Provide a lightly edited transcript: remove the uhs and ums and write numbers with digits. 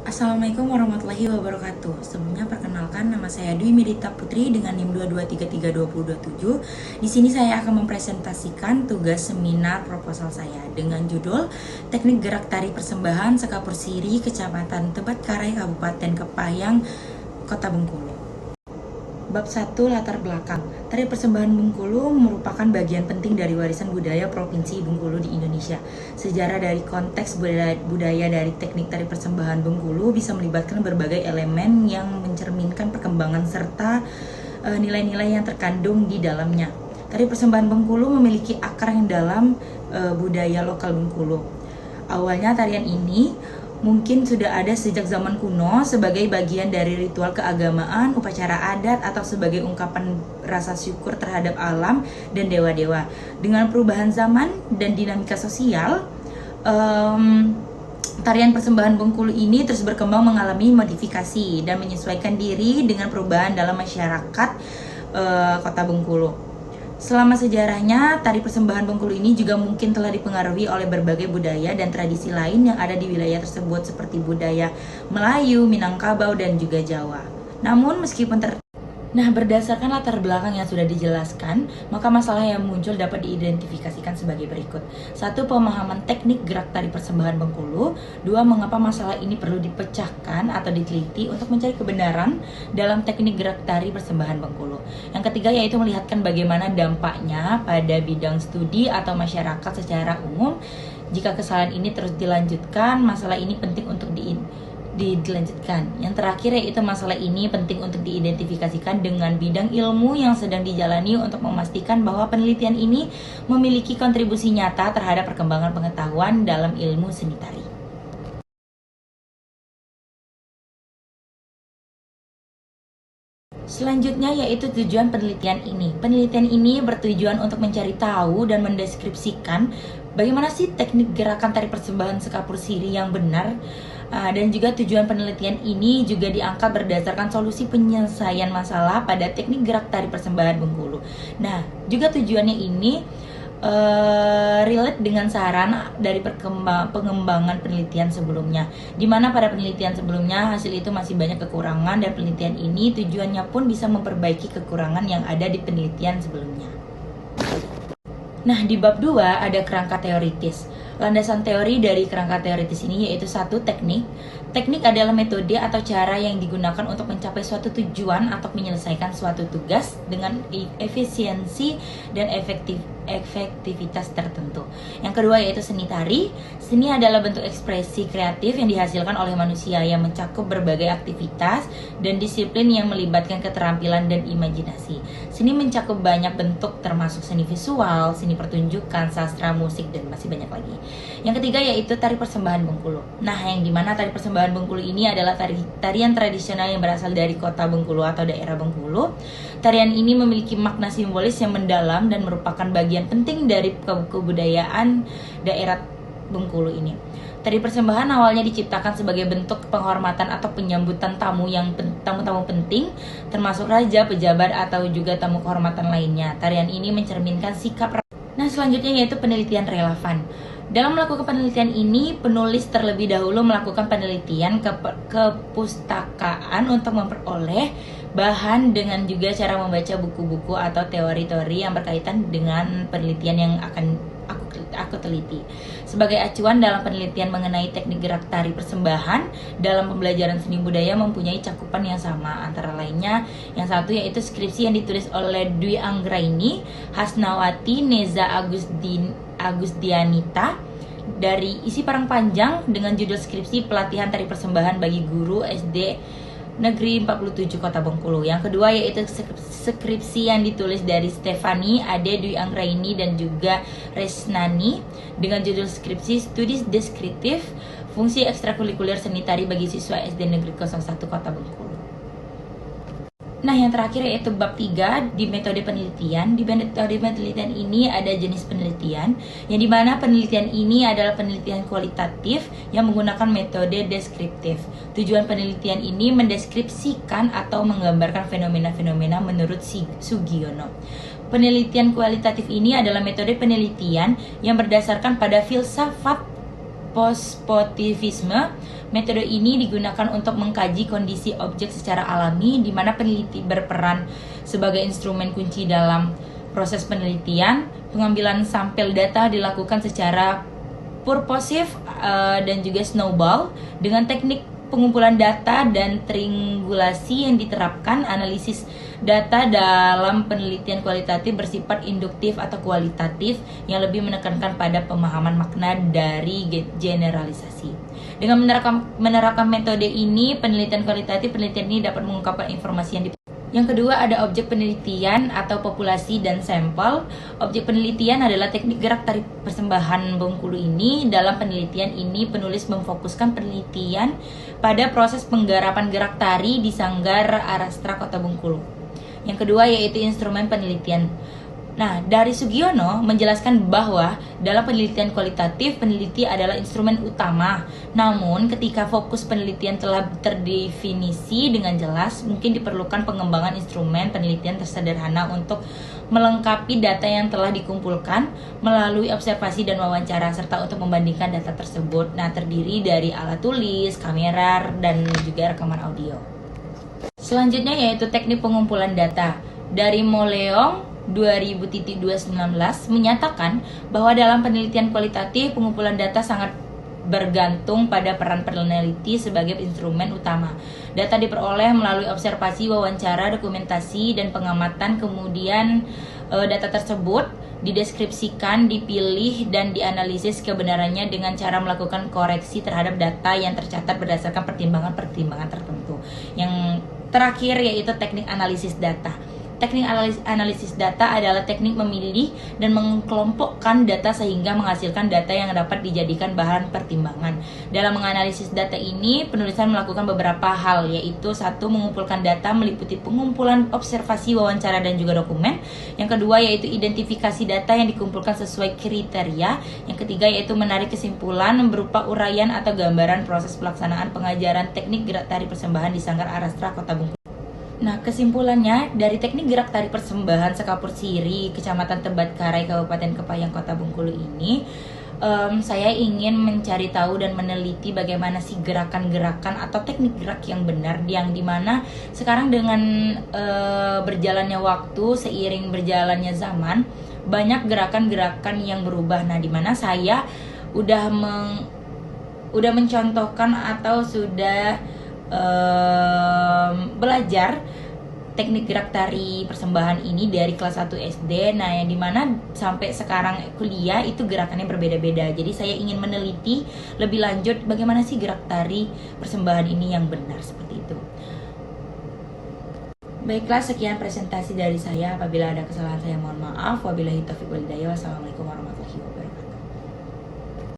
Assalamualaikum warahmatullahi wabarakatuh. Sebelumnya perkenalkan, nama saya Dwi Mirita Putri dengan NIM 22332027. Di sini saya akan mempresentasikan tugas seminar proposal saya dengan judul Teknik Gerak Tari Persembahan Sekapur Siri, Kecamatan Tebet-Karai, Kabupaten Kepayang, Kota Bengkulu. Bab 1, latar belakang. Tari persembahan Bengkulu merupakan bagian penting dari warisan budaya Provinsi Bengkulu di Indonesia. Sejarah dari konteks budaya dari teknik tari persembahan Bengkulu bisa melibatkan berbagai elemen yang mencerminkan perkembangan serta nilai-nilai yang terkandung di dalamnya. Tari persembahan Bengkulu memiliki akar yang dalam budaya lokal Bengkulu. Awalnya tarian ini mungkin sudah ada sejak zaman kuno sebagai bagian dari ritual keagamaan, upacara adat, atau sebagai ungkapan rasa syukur terhadap alam dan dewa-dewa. Dengan perubahan zaman dan dinamika sosial, tarian persembahan Bengkulu ini terus berkembang, mengalami modifikasi dan menyesuaikan diri dengan perubahan dalam masyarakat Kota Bengkulu. Selama sejarahnya, tari persembahan Bengkulu ini juga mungkin telah dipengaruhi oleh berbagai budaya dan tradisi lain yang ada di wilayah tersebut seperti budaya Melayu, Minangkabau, dan juga Jawa. Namun meskipun berdasarkan latar belakang yang sudah dijelaskan, maka masalah yang muncul dapat diidentifikasikan sebagai berikut. 1. Pemahaman teknik gerak tari persembahan Bengkulu. 2. Mengapa masalah ini perlu dipecahkan atau diteliti untuk mencari kebenaran dalam teknik gerak tari persembahan Bengkulu. Yang ketiga yaitu melihatkan bagaimana dampaknya pada bidang studi atau masyarakat secara umum. Jika kesalahan ini terus dilanjutkan, masalah ini penting untuk dilanjutkan. Yang terakhir yaitu masalah ini penting untuk diidentifikasikan dengan bidang ilmu yang sedang dijalani untuk memastikan bahwa penelitian ini memiliki kontribusi nyata terhadap perkembangan pengetahuan dalam ilmu seni tari. Selanjutnya yaitu tujuan penelitian ini. Penelitian ini bertujuan untuk mencari tahu dan mendeskripsikan bagaimana sih teknik gerakan tari persembahan Sekapur Siri yang benar. Dan juga tujuan penelitian ini juga diangkat berdasarkan solusi penyelesaian masalah pada teknik gerak tari persembahan Bengkulu. Nah, juga tujuannya ini relate dengan saran dari pengembangan penelitian sebelumnya, di mana pada penelitian sebelumnya hasil itu masih banyak kekurangan, dan penelitian ini tujuannya pun bisa memperbaiki kekurangan yang ada di penelitian sebelumnya. Nah, di bab 2 ada kerangka teoritis. Landasan teori dari kerangka teoritis ini yaitu 1. Teknik. Teknik adalah metode atau cara yang digunakan untuk mencapai suatu tujuan atau menyelesaikan suatu tugas dengan efisiensi dan efektivitas tertentu. Yang kedua yaitu seni tari. Seni adalah bentuk ekspresi kreatif yang dihasilkan oleh manusia yang mencakup berbagai aktivitas dan disiplin yang melibatkan keterampilan dan imajinasi. Seni mencakup banyak bentuk termasuk seni visual, seni pertunjukan, sastra, musik, dan masih banyak lagi. Yang ketiga yaitu tari persembahan Bengkulu. Nah, yang dimana tari persembahan Bengkulu ini adalah tarian tradisional yang berasal dari kota Bengkulu atau daerah Bengkulu. Tarian ini memiliki makna simbolis yang mendalam dan merupakan bagian penting dari kebudayaan daerah Bengkulu ini. Tari persembahan awalnya diciptakan sebagai bentuk penghormatan atau penyambutan tamu-tamu penting, termasuk raja, pejabat, atau juga tamu kehormatan lainnya. Tarian ini mencerminkan sikap. Nah, selanjutnya yaitu penelitian relevan. Dalam melakukan penelitian ini, penulis terlebih dahulu melakukan penelitian ke pustakaan untuk memperoleh bahan dengan juga cara membaca buku-buku atau teori-teori yang berkaitan dengan penelitian yang akan aku teliti. Sebagai acuan dalam penelitian mengenai teknik gerak tari persembahan dalam pembelajaran seni budaya mempunyai cakupan yang sama, antara lainnya yang satu yaitu skripsi yang ditulis oleh Dwi Anggraini, Hasnawati, Neza Agusdianita dari isi parang panjang dengan judul skripsi pelatihan tari persembahan bagi guru SD Negeri 47 Kota Bengkulu. Yang kedua yaitu skripsi yang ditulis dari Stefani, Ade, Dwi Anggraini, dan juga Resnani dengan judul skripsi Studi Deskriptif Fungsi Ekstrakurikuler Seni Tari bagi siswa SD Negeri 01 Kota Bengkulu. Nah, yang terakhir yaitu bab 3 di metode penelitian. Di metode penelitian ini ada jenis penelitian, yang dimana penelitian ini adalah penelitian kualitatif yang menggunakan metode deskriptif. Tujuan penelitian ini mendeskripsikan atau menggambarkan fenomena-fenomena menurut Sugiono. Penelitian kualitatif ini adalah metode penelitian yang berdasarkan pada filsafat positivisme. Metode ini digunakan untuk mengkaji kondisi objek secara alami, di mana peneliti berperan sebagai instrumen kunci dalam proses penelitian. Pengambilan sampel data dilakukan secara purposive dan juga snowball. Dengan teknik pengumpulan data dan triangulasi yang diterapkan, analisis data dalam penelitian kualitatif bersifat induktif atau kualitatif yang lebih menekankan pada pemahaman makna dari generalisasi. Dengan menerapkan metode ini, penelitian ini dapat mengungkapkan informasi yang kedua ada objek penelitian atau populasi dan sampel. Objek penelitian adalah teknik gerak tarik persembahan Bengkulu ini. Dalam penelitian ini, penulis memfokuskan penelitian pada proses penggarapan gerak tari di Sanggar Arastra Kota Bengkulu. Yang kedua yaitu instrumen penelitian. Nah, dari Sugiono menjelaskan bahwa dalam penelitian kualitatif, peneliti adalah instrumen utama. Namun, ketika fokus penelitian telah terdefinisi dengan jelas, mungkin diperlukan pengembangan instrumen penelitian tersederhana untuk melengkapi data yang telah dikumpulkan melalui observasi dan wawancara, serta untuk membandingkan data tersebut. Nah, terdiri dari alat tulis, kamera, dan juga rekaman audio. Selanjutnya yaitu teknik pengumpulan data. Dari Moleong 2000.219 menyatakan bahwa dalam penelitian kualitatif, pengumpulan data sangat bergantung pada peran peneliti sebagai instrumen utama. Data diperoleh melalui observasi, wawancara, dokumentasi, dan pengamatan. Kemudian data tersebut dideskripsikan, dipilih, dan dianalisis kebenarannya dengan cara melakukan koreksi terhadap data yang tercatat berdasarkan pertimbangan-pertimbangan tertentu. Yang terakhir yaitu teknik analisis data. Teknik analisis data adalah teknik memilih dan mengelompokkan data sehingga menghasilkan data yang dapat dijadikan bahan pertimbangan. Dalam menganalisis data ini, penulisan melakukan beberapa hal, yaitu satu, mengumpulkan data meliputi pengumpulan observasi, wawancara, dan juga dokumen. Yang kedua yaitu identifikasi data yang dikumpulkan sesuai kriteria. Yang ketiga yaitu menarik kesimpulan berupa uraian atau gambaran proses pelaksanaan pengajaran teknik gerak tari persembahan di Sanggar Arastra Kota Bengkulu. Nah, kesimpulannya dari teknik gerak tari persembahan Sekapur Siri, Kecamatan Tembakkarai, Kabupaten Kepayang, Kota Bengkulu ini, saya ingin mencari tahu dan meneliti bagaimana sih gerakan-gerakan atau teknik gerak yang benar, yang dimana sekarang dengan berjalannya waktu, seiring berjalannya zaman, banyak gerakan-gerakan yang berubah. Nah, dimana saya udah mencontohkan atau sudah belajar teknik gerak tari persembahan ini dari kelas 1 SD. Nah, yang dimana sampai sekarang kuliah itu gerakannya berbeda-beda. Jadi saya ingin meneliti lebih lanjut bagaimana sih gerak tari persembahan ini yang benar, seperti itu. Baiklah, sekian presentasi dari saya. Apabila ada kesalahan saya mohon maaf. Wabillahi taufiq wal hidayah. Wassalamualaikum warahmatullahi wabarakatuh.